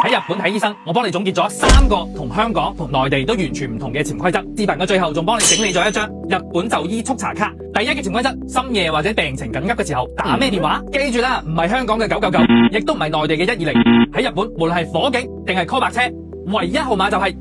喺日本睇醫生，我幫你總結咗3個同香港同內地都完全唔同嘅潛規則。視頻嘅最後仲幫你整理咗一張日本就醫速查卡。第一嘅潛規則：深夜或者病情緊急嘅時候打咩電話？記住啦，唔係香港嘅999，亦都唔係內地嘅120。喺日本，無論係火警定係 call 白車，唯一號碼就係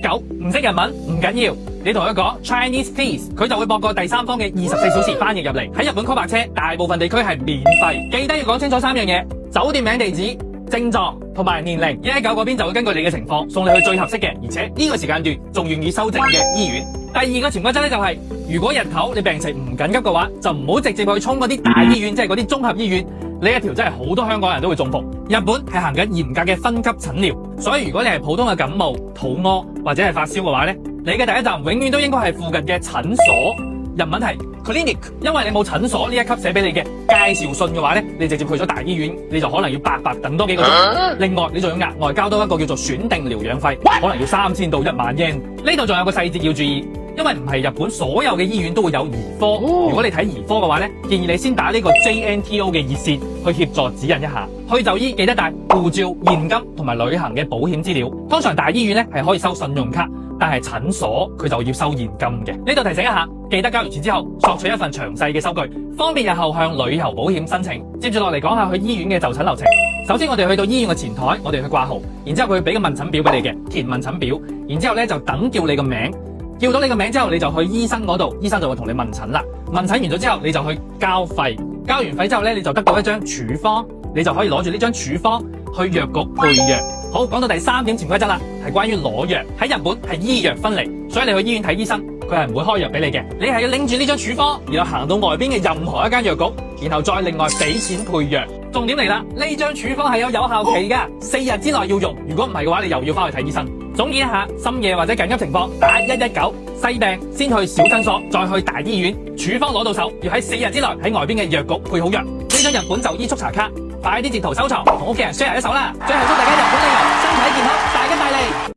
119。唔識日文唔緊要，你同佢講 Chinese please， 佢就會駁個第三方嘅24小時翻譯入嚟。喺日本 call 白車，大部分地區係免費。記得要講清楚3樣嘢：酒店名、地址、症狀同埋年齡。119嗰邊就會根據你嘅情況送你去最合適嘅，而且呢個時間段仲願意收症嘅醫院。第二個潛規則咧就係，如果日頭你病情唔緊急嘅話，就唔好直接去衝嗰啲大醫院，即係嗰啲綜合醫院。呢一條真係好多香港人都會中伏。日本係行緊嚴格嘅分級診療，所以如果你係普通嘅感冒、肚屙或者係發燒嘅話咧，你嘅第一站永遠都應該係附近嘅診所。日文係 clinic， 因為你冇診所呢一級寫俾你嘅介紹信嘅話咧，你直接去咗大醫院，你就可能要白等多幾個鐘。另外，你仲要額外交多一個叫做選定療養費，可能要3000到1萬yen。呢度仲有個細節要注意。因為唔係日本所有嘅醫院都會有兒科，如果你睇兒科嘅話咧，建議你先打呢個 JNTO 嘅熱線去協助指引一下。去就醫記得帶護照、現金同埋旅行嘅保險資料。通常大醫院咧係可以收信用卡，但係診所佢就要收現金嘅。呢度提醒一下，記得交完錢之後索取一份詳細嘅收據，方便日後向旅遊保險申請。接住落嚟講下去醫院嘅就診流程。首先我哋去到醫院嘅前台，我哋去掛號，然之後佢會俾個問診表俾你嘅，填問診表，然之後咧就等叫你個名。叫到你個名之後，你就去醫生嗰度，醫生就會同你問診啦。問診完咗之後，你就去交費。交完費之後咧，你就得到一張處方，你就可以攞住呢張處方去藥局配藥。好，講到第3點潛規則啦，係關於攞藥。喺日本係醫藥分離，所以你去醫院睇醫生，佢係唔會開藥俾你嘅。你係要拎住呢張處方，然後行到外邊嘅任何一間藥局，然後再另外俾錢配藥。重點嚟啦，呢張處方係有效期噶，4日之內要用。如果唔係嘅話，你又要翻去睇醫生。總結一下，深夜或者緊急情況打119，細病先去小診所，再去大醫院。處方攞到手，要喺4日之內喺外邊嘅藥局配好藥。呢張日本就醫速查卡，快啲截圖收藏，同屋企人 share 一手啦。最後祝大家日本旅遊身體健康，大吉大利。